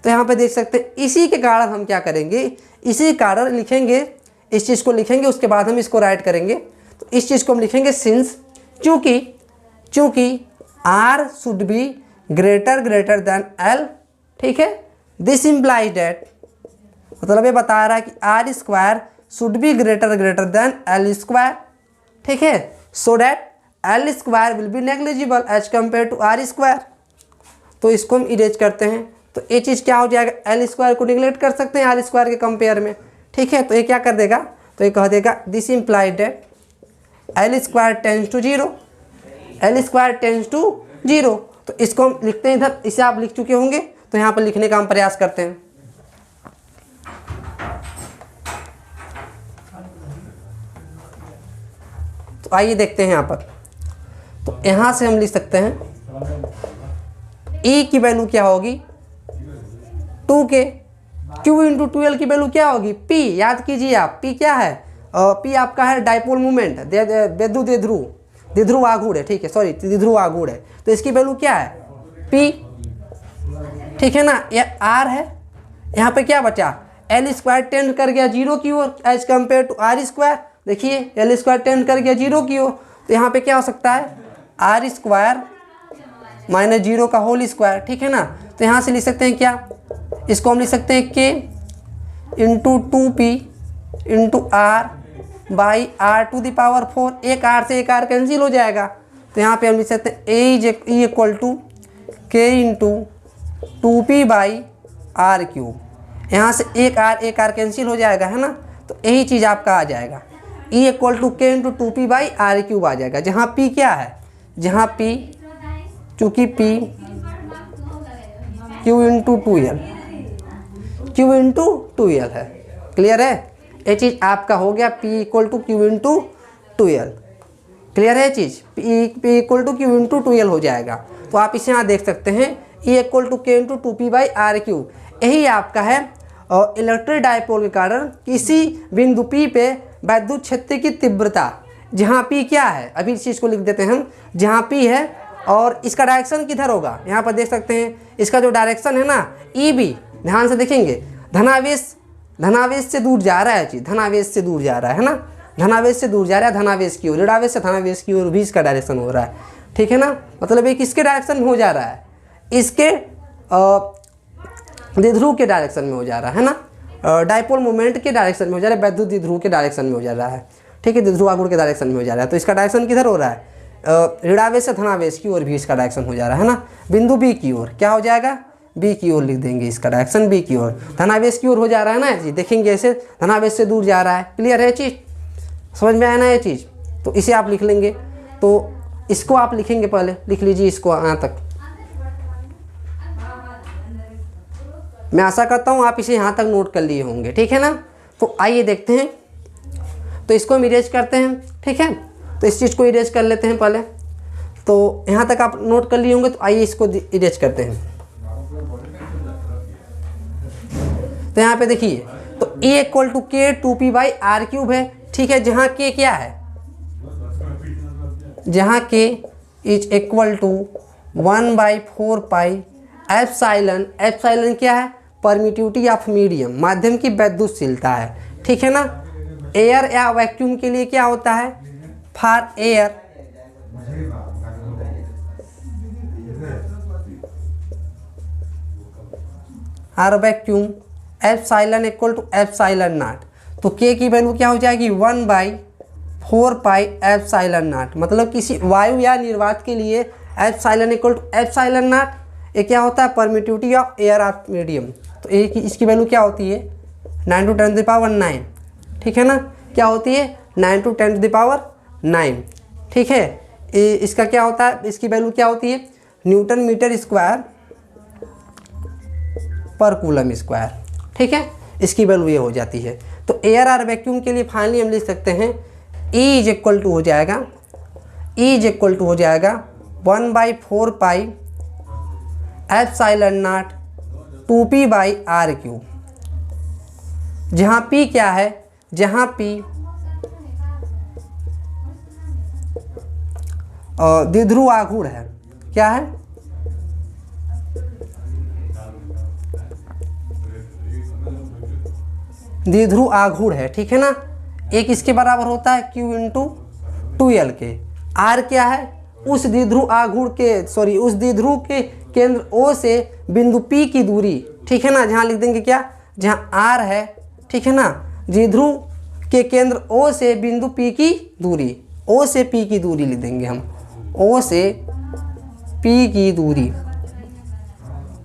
तो यहाँ पे देख सकते हैं, इसी के कारण हम क्या करेंगे, इसी कारण लिखेंगे, इस चीज़ को लिखेंगे, उसके बाद हम इसको राइट करेंगे। तो इस चीज़ को हम लिखेंगे सिंस, चूँकि R should be greater than L। ठीक है, दिस इम्प्लाइज डैट, मतलब ये बता रहा है कि R square should be greater than L square. ठीक है, so that L square will be negligible as compare to R square. तो इसको हम इरेज करते हैं, तो ये चीज़ क्या हो जाएगा, L स्क्वायर को निगलेक्ट कर सकते हैं R स्क्वायर के कंपेयर में। ठीक है, तो ये क्या कर देगा, तो ये कह देगा this implied that L square tends to 0, L square tends to 0। तो इसको हम लिखते हैं इधर, इसे आप लिख चुके होंगे, तो यहाँ पर लिखने का हम प्रयास करते हैं। तो आइए देखते हैं यहाँ पर, तो यहाँ से हम लिख सकते हैं E की वैल्यू क्या होगी 2K, Q इंटू 2L की वैल्यू क्या होगी P। याद कीजिए आप, P क्या है, P आपका है डाइपोल मूवमेंट, द्विध्रुव आघूर्ण है। ठीक है, सॉरी द्विध्रुव आघूर्ण है, तो इसकी वैल्यू क्या है P। ठीक है ना, ये R है, यहाँ पे क्या बचा, L स्क्वायर टेंड कर गया 0 की ओर as compare to R square. देखिए L स्क्वायर टेंड कर गया 0 की ओर, तो यहाँ पे क्या हो सकता है R स्क्वायर माइनस 0 का होल स्क्वायर। ठीक है ना, तो यहाँ से लिख सकते हैं क्या, इसको हम लिख सकते हैं K into 2P into R by R to the power 4। एक R से एक R कैंसिल हो जाएगा, तो यहाँ पे हम लिख सकते हैं E equal to K into 2p by R cube. यहाँ से एक आर कैंसिल हो जाएगा, है ना, तो यही चीज़ आपका आ जाएगा E equal to K into 2p by R cube आ जाएगा, जहाँ p क्या है, जहाँ p चूँकि p q इंटू 2l है। क्लियर है, ये चीज़ आपका हो गया p equal to q into 2l। Clear है चीज़, p equal to q into 2l हो जाएगा। तो आप इसे यहाँ देख सकते हैं E equal to K into 2p by R cube. यही आपका है और इलेक्ट्रिक डायपोल के कारण किसी बिंदु P पे वैद्युत क्षेत्र की तीव्रता, जहाँ P क्या है, अभी इस चीज़ को लिख देते हैं हम, जहाँ P है और इसका डायरेक्शन किधर होगा, यहाँ पर देख सकते हैं इसका जो डायरेक्शन है ना EB, ध्यान से देखेंगे, धनावेश से दूर जा रहा है चीज़, धनावेश से दूर जा रहा है ना, धनावेश से दूर जा रहा है, धनावेश की ओर, ऋणावेश से धनावेश की ओर भी इसका डायरेक्शन हो रहा है। ठीक है ना, मतलब ये किसके डायरेक्शन में हो जा रहा है, इसके द्विध्रुव के डायरेक्शन में हो जा रहा है ना, डायपोल मोमेंट के डायरेक्शन में हो जा रहा है, वैद्युत द्विध्रुव के डायरेक्शन में हो जा रहा है। ठीक है, द्विध्रुव आघूर्ण के डायरेक्शन में हो जा रहा है। तो इसका डायरेक्शन किधर हो रहा है, ऋणावेश से धनावेश की ओर भी इसका डायरेक्शन हो जा रहा है ना, बिंदु B की ओर क्या हो जाएगा, B की ओर लिख देंगे, इसका डायरेक्शन B की ओर, धनावेश की ओर हो जा रहा है ना जी, देखेंगे ऐसे धनावेश से दूर जा रहा है। क्लियर है चीज़, समझ में आया ना ये चीज़, तो इसे आप लिख लेंगे। तो इसको आप लिखेंगे, पहले लिख लीजिए इसको यहाँ तक। मैं आशा करता हूँ आप इसे यहाँ तक नोट कर लिए होंगे। ठीक है ना, तो आइए देखते हैं, तो इसको हम इरेज करते हैं। ठीक है, तो इस चीज़ को इरेज कर लेते हैं पहले। तो यहाँ तक आप नोट कर लिए होंगे, तो आइए इसको इरेज करते हैं। तो यहाँ पे देखिए, तो E इक्वल टू के 2p बाई आर क्यूब है। ठीक है, जहाँ k क्या है, जहाँ k is equal to 1/4 pi epsilon, epsilon क्या है, परमिटिविटी ऑफ मीडियम, माध्यम की वैद्युतशीलता है। ठीक है ना, एयर या वैक्यूम के लिए क्या होता है, फॉर एयर और vacuum epsilon equal to epsilon nought. तो के की वैल्यू क्या हो जाएगी, 1/4 पाई एप्सिलॉन नॉट, मतलब किसी वायु या निर्वात के लिए epsilon equal to epsilon nought, ये क्या होता है, permittivity of air of medium. तो एक इसकी वैल्यू क्या होती है, 9 × 10⁹ ठीक है ना, क्या होती है, 9 × 10⁹ ठीक है, इसका क्या होता है, इसकी वैल्यू क्या होती है, न्यूटन मीटर स्क्वायर पर कूलम स्क्वायर। ठीक है, इसकी वैल्यू ये हो जाती है। तो एयर और वैक्यूम के लिए फाइनली हम लिख सकते हैं E इज इक्वल टू हो जाएगा, E इज इक्वल टू हो जाएगा 1/4 pi epsilon nought 2p by R cube, जहाँ p क्या है, जहाँ p द्विध्रुव आघूर्ण है, क्या है, द्विध्रुव आघूर्ण है। ठीक है ना, एक इसके बराबर होता है q इंटू 2l के, r क्या है, उस द्विध्रुव आघूर्ण के उस द्विध्रुव के केंद्र O से बिंदु P की दूरी। ठीक है ना, जहाँ लिख देंगे क्या, जहाँ R है। ठीक है ना, द्विध्रुव के केंद्र O से बिंदु P की दूरी, O से P की दूरी लिख देंगे हम, O से P की दूरी,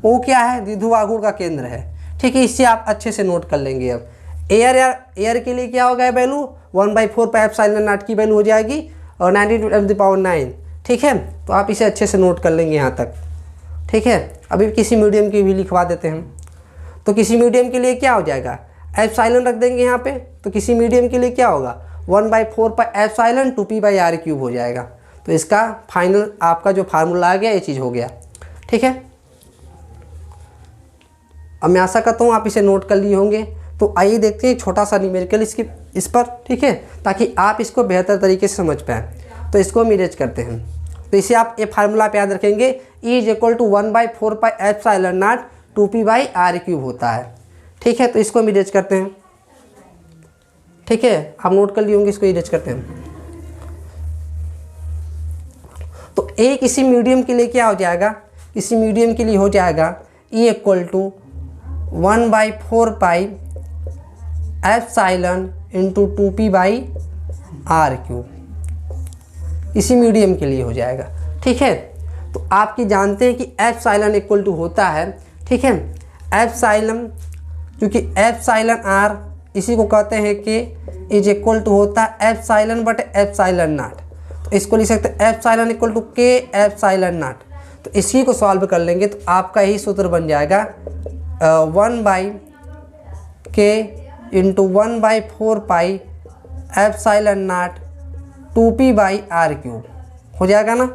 O क्या है, द्विध्रुव आघूर्ण का केंद्र है। ठीक है, इससे आप अच्छे से नोट कर लेंगे। अब एयर के लिए क्या होगा वैल्यू, 1/4 पाई एप्सिलॉन नॉट की वैल्यू हो जाएगी और 90⁹ ठीक है, तो आप इसे अच्छे से नोट कर लेंगे यहाँ तक। ठीक है, अभी किसी मीडियम की भी लिखवा देते हैं हम। तो किसी मीडियम के लिए क्या हो जाएगा, एप्सिलॉन रख देंगे यहाँ पे, तो किसी मीडियम के लिए क्या होगा, 1/4 pi epsilon 2p by R cube हो जाएगा। तो इसका फाइनल आपका जो फार्मूला आ गया, ये चीज़ हो गया। ठीक है, अब मैं आशा करता हूँ आप इसे नोट कर लिए होंगे। तो आइए देखते हैं छोटा सा न्यूमेरिकल इस पर। ठीक है, ताकि आप इसको बेहतर तरीके से समझ पाएँ। तो इसको हम इरेज करते हैं। तो इसे आप ये फार्मूला पे याद रखेंगे, E is equal to 1/4 pi epsilon nought 2p by R cube होता है। ठीक है, तो इसको हम इरेज करते हैं। ठीक है, आप नोट कर लिए होंगे, इसको इरेज करते हैं। तो ए किसी मीडियम के लिए क्या हो जाएगा, किसी मीडियम के लिए हो जाएगा E equal to 1/4 pi epsilon into 2p by R cube, इसी मीडियम के लिए हो जाएगा। ठीक है, तो आपकी जानते हैं कि एप्सिलॉन इक्वल टू होता है, ठीक है, एप्सिलॉन, क्योंकि एप्सिलॉन आर इसी को कहते हैं कि इज इक्वल टू होता है एप्सिलॉन बट एप्सिलॉन नॉट। तो इसको लिख सकते हैं एप्सिलॉन इक्वल टू के एप्सिलॉन नॉट। तो इसी को सॉल्व कर लेंगे तो आपका यही सूत्र बन जाएगा 1/k into 1/4 pi epsilon not 2p/r³ हो जाएगा ना।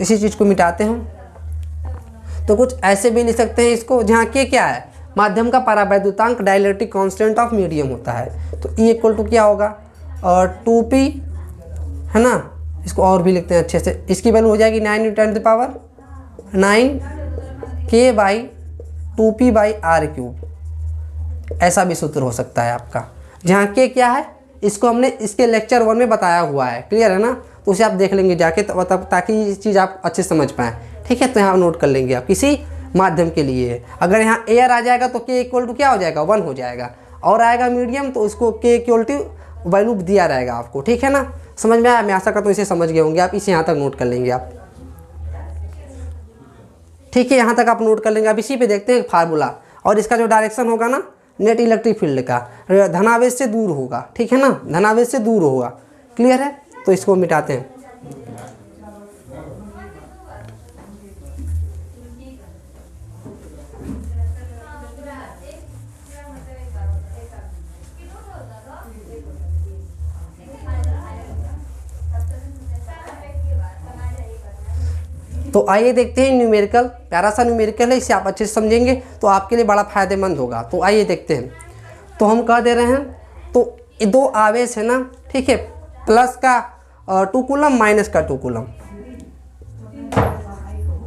इसी चीज़ को मिटाते हैं। तो कुछ ऐसे भी लिख सकते हैं इसको, जहाँ के क्या है, माध्यम का परावैद्युतांक, डाइलेक्ट्रिक कांस्टेंट ऑफ मीडियम होता है। तो E इक्वल टू क्या होगा, 2p है ना। इसको और भी लिखते हैं अच्छे से, इसकी वैल्यू हो जाएगी 9 × 10⁹ k/2p/r³। ऐसा भी सूत्र हो सकता है आपका, जहाँ के क्या है, इसको हमने इसके लेक्चर 1 में बताया हुआ है, क्लियर है ना। तो उसे आप देख लेंगे जाके, ताकि ये चीज़ आप अच्छे से समझ पाएँ, ठीक है। तो यहाँ नोट कर लेंगे आप, किसी माध्यम के लिए अगर यहाँ एयर आ जाएगा तो के इक्वल टू क्या हो जाएगा, 1 हो जाएगा, और आएगा मीडियम तो उसको के इक्वल टू वैल्यू दिया रहेगा आपको, ठीक है ना। समझ में आया, मैं आशा करता हूँ इसे समझ गए होंगे आप। इसे यहाँ तक नोट कर लेंगे आप, ठीक है, यहाँ तक आप नोट कर लेंगे। अब इसी पे देखते हैं फार्मूला, और इसका जो डायरेक्शन होगा ना नेट इलेक्ट्रिक फील्ड का, धनावेश से दूर होगा, ठीक है ना, धनावेश से दूर होगा, क्लियर है। तो इसको मिटाते हैं। तो आइए देखते हैं न्यूमेरिकल, प्यारा सा न्यूमेरिकल है, इसे आप अच्छे से समझेंगे तो आपके लिए बड़ा फायदेमंद होगा। तो आइए देखते हैं। तो हम कह दे रहे हैं, तो ये दो आवेश है ना, ठीक है, प्लस का 2 कूलम, माइनस का 2 कूलम।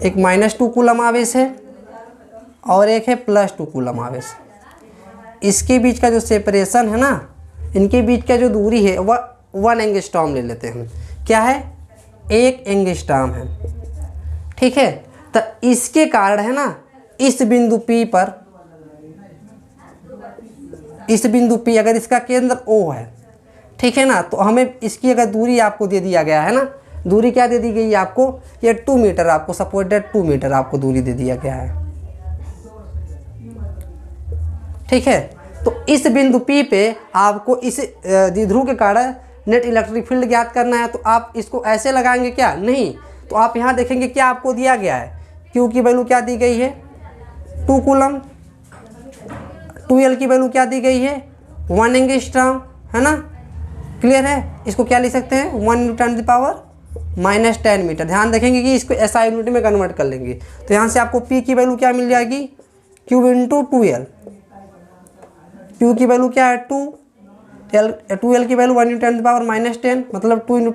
एक -2 कूलम आवेश है और एक है +2 कूलम आवेश। इसके बीच का जो सेपरेशन है ना, इनके बीच का जो दूरी है वह 1 एंगस्ट्रॉम ले लेते हैं। क्या है, 1 एंगस्ट्रॉम है, ठीक है। तो इसके कारण है ना, इस बिंदु P पर, इस बिंदु P अगर इसका केंद्र O है, ठीक है ना, तो हमें इसकी अगर दूरी आपको दे दिया गया है ना, दूरी क्या दे दी गई है आपको, ये 2 मीटर आपको सपोर्टेड 2 मीटर आपको दूरी दे दिया गया है, ठीक है। तो इस बिंदु P पे आपको इस द्विध्रुव के कारण नेट इलेक्ट्रिक फील्ड ज्ञात करना है। तो आप इसको ऐसे लगाएंगे क्या, नहीं, तो आप यहाँ देखेंगे क्या आपको दिया गया है, Q की वैल्यू क्या दी गई है, 2 कूलम, 2L की वैल्यू क्या दी गई है, 1 एंगस्ट्रॉम, है ना, क्लियर है। इसको क्या लिख सकते हैं, 1 × 10⁻⁻10 मीटर। ध्यान रखेंगे कि इसको SI यूनिट में कन्वर्ट कर लेंगे। तो यहाँ से आपको P की वैल्यू क्या मिल जाएगी, Q × 2L। Q की वैल्यू क्या है 2L, 2L की वैल्यू 1 × 10⁻10, मतलब 2 ×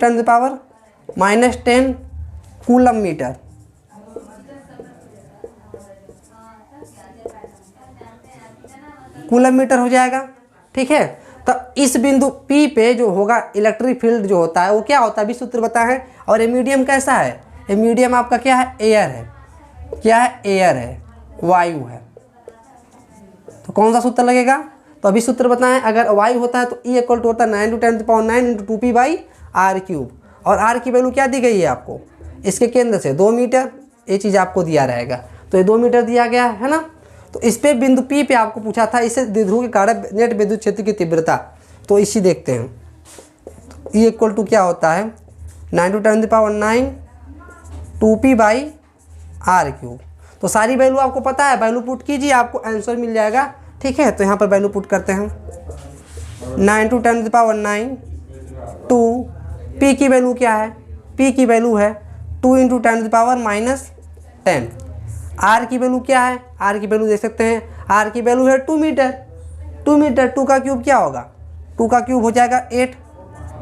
10⁻10 कूलम मीटर। कूलम मीटर हो जाएगा, ठीक है। तो इस बिंदु P पे जो होगा इलेक्ट्रिक फील्ड जो होता है वो क्या होता है, अभी सूत्र बता है। और ये मीडियम कैसा है, ये मीडियम आपका क्या है, एयर है, क्या है, एयर है, वायु है। तो कौन सा सूत्र लगेगा, तो अभी सूत्र बताएं, अगर वायु होता है तो E इक्वल टू होता है 9 × 10⁹ × 2p/r³। और R की वैल्यू क्या दी गई है आपको, इसके केंद्र से 2 मीटर, ये चीज़ आपको दिया रहेगा। तो ये 2 मीटर दिया गया है ना। तो इस पे बिंदु P पे आपको पूछा था, इससे द्विध्रुव के कारण नेट विद्युत क्षेत्र की तीव्रता। तो इसी देखते हैं, तो E इक्वल टू क्या होता है, 9 × 10⁹ 2p/r³। तो सारी वैल्यू आपको पता है, वैल्यू पुट कीजिए, आपको आंसर मिल जाएगा, ठीक है। तो यहाँ पर वैल्यू पुट करते हैं, 9 × 10⁹ 2, P की वैल्यू क्या है, P की वैल्यू है 2 × 10⁻10। R की वैल्यू क्या है, R की वैल्यू देख सकते हैं, R की वैल्यू है 2 मीटर। 2 मीटर, 2 का क्यूब क्या होगा, 2 का क्यूब हो जाएगा 8,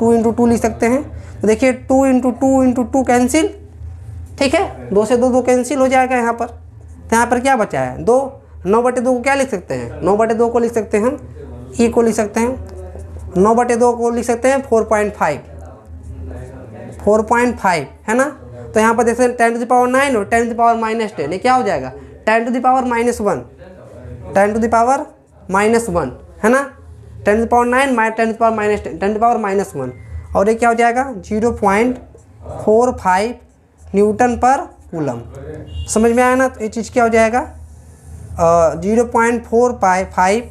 2 × 2 लिख सकते हैं। तो देखिए 2 × 2 × 2 कैंसिल, ठीक है, 2 से 2 कैंसिल हो जाएगा यहाँ पर। तो यहाँ पर क्या बचा है, 2, 9/2 को क्या लिख सकते हैं, 9/2 को लिख सकते हैं, E को लिख सकते हैं, 9/2 को लिख सकते हैं 4.5, 4.5 है ना। तो यहाँ पर देख सकते हैं 10⁻9 और 10⁻−10, ये क्या हो जाएगा 10⁻−1, 10⁻−1 है ना, 10⁻9 10⁻−10, 10⁻−1, और ये क्या हो जाएगा 0.45 न्यूटन पर कूलम। समझ में आया ना? तो ये चीज़ क्या हो जाएगा 0.455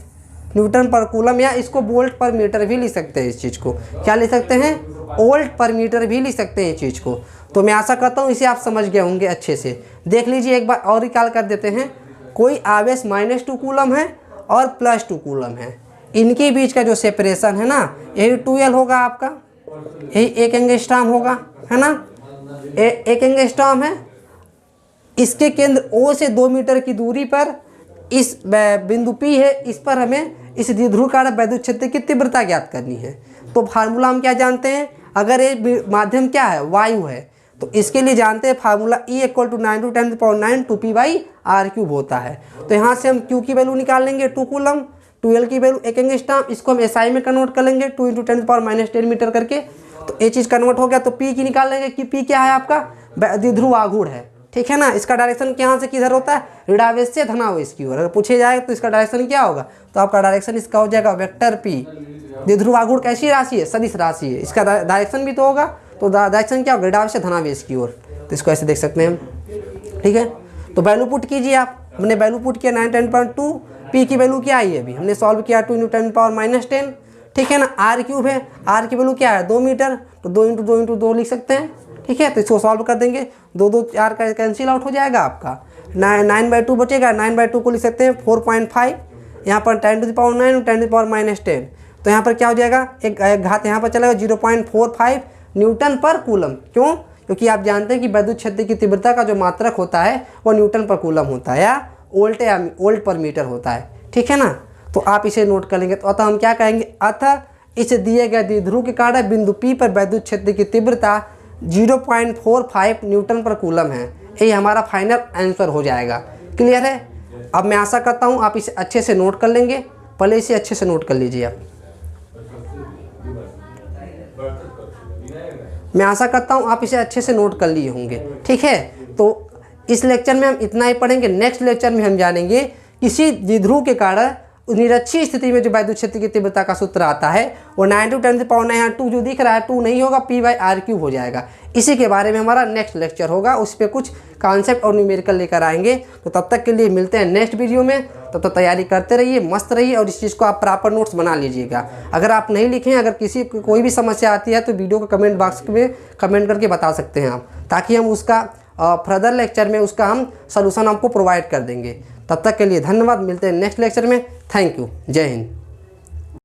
न्यूटन पर कूलम, या इसको वोल्ट पर मीटर भी लिख सकते हैं। इस चीज़ को क्या लिख सकते हैं? वोल्ट पर मीटर भी लिख सकते हैं इस चीज़ को। तो मैं आशा करता हूँ इसे आप समझ गए होंगे अच्छे से। देख लीजिए एक बार और निकाल कर देते हैं। कोई आवेश -2 कूलम है और +2 कूलम है, इनके बीच का जो सेपरेशन है ना, यही 2L होगा आपका, यही 1 एंगस्ट्रॉम होगा, है ना। 1 एंगस्ट्रॉम है। इसके केंद्र O से 2 मीटर की दूरी पर इस बिंदु P है, इस पर हमें इस द्विध्रुवकार्क वैद्युत क्षेत्र की तीव्रता ज्ञात करनी है। तो फार्मूला हम क्या जानते हैं? अगर ये माध्यम क्या है? वायु है, तो इसके लिए जानते हैं फार्मूला E = 9 × 10⁹ 2P/r³ होता है। तो यहाँ से हम Q की वैल्यू निकाल लेंगे 2 कूलम, 2L की वैल्यू 1 एंगस्ट्रॉम, इसको हम SI में कन्वर्ट कर लेंगे 2 × 10⁻10 मीटर करके। तो ये चीज़ कन्वर्ट हो गया। तो P की निकाल लेंगे कि P क्या है आपका? द्विध्रुव आघूर्ण है, ठीक है ना। इसका डायरेक्शन यहाँ से किधर होता है? ऋणावेश से धनावेश की ओर। अगर पूछे जाए तो इसका डायरेक्शन क्या होगा? तो आपका डायरेक्शन इसका हो जाएगा वेक्टर P। द्विध्रुव आघूर्ण कैसी राशि है? सदिश राशि है। इसका डायरेक्शन भी तो होगा, तो डायरेक्शन क्या होगा? ऋणावेश से धनावेश की ओर। तो इसको ऐसे देख सकते हैं हम, ठीक है। तो वैल्यू पुट कीजिए आप। हमने वैल्यू पुट किया 9 × 10⁻2। P की वैल्यू क्या आई है? अभी हमने सॉल्व किया 2 × 10⁻10, ठीक है ना। r³ है, r की वैल्यू क्या है? 2 मीटर, तो 2 × 2 × 2 लिख सकते हैं, ठीक है। तो इसको सॉल्व कर देंगे, 2 2 4 का कैंसिल आउट हो जाएगा आपका। 9/2 बचेगा, 9/2 को लिख सकते हैं 4.5, यहाँ पर 10⁻9 और 10⁻10। तो यहाँ पर क्या हो जाएगा? एक घात यहाँ पर चलेगा 0.45 न्यूटन पर कूलम। क्यों? क्योंकि आप जानते हैं कि वैद्युत क्षेत्र की तीव्रता का जो मात्रक होता है वो न्यूटन पर कूलम होता है, या वोल्ट पर मीटर होता है, ठीक है ना। तो आप इसे नोट कर लेंगे। तो अतः हम क्या कहेंगे? अतः इस दिए गए द्विध्रुव के कारण बिंदु P पर वैद्युत क्षेत्र की तीव्रता 0.45 न्यूटन पर कूलम है। यही हमारा फाइनल आंसर हो जाएगा। क्लियर है? अब मैं आशा करता हूँ आप इसे अच्छे से नोट कर लेंगे। पहले इसे अच्छे से नोट कर लीजिए आप। मैं आशा करता हूँ आप इसे अच्छे से नोट कर लिए होंगे, ठीक है। तो इस लेक्चर में हम इतना ही पढ़ेंगे। नेक्स्ट लेक्चर में हम जानेंगे किसी द्विध्रुव के कारण निरक्षीय स्थिति में जो वैद्युत क्षेत्र की तीव्रता का सूत्र आता है वो 9 × 10⁻9, यहाँ 2 जो दिख रहा है 2 नहीं होगा, P/r³ हो जाएगा। इसी के बारे में हमारा नेक्स्ट लेक्चर होगा, उस पर कुछ कॉन्सेप्ट और न्यूमेरिकल लेकर आएंगे। तो तब तक के लिए मिलते हैं नेक्स्ट वीडियो में। तब तक तैयारी करते रहिए, मस्त रहिए, और इस चीज़ को आप प्रॉपर नोट्स बना लीजिएगा। अगर आप नहीं लिखें, अगर किसी कोई भी समस्या आती है तो वीडियो को कमेंट बॉक्स में कमेंट करके बता सकते हैं आप, ताकि हम उसका फर्दर लेक्चर में उसका हम सलूशन आपको प्रोवाइड कर देंगे। तब तक के लिए धन्यवाद। मिलते हैं नेक्स्ट लेक्चर में। Thank you. जय हिंद।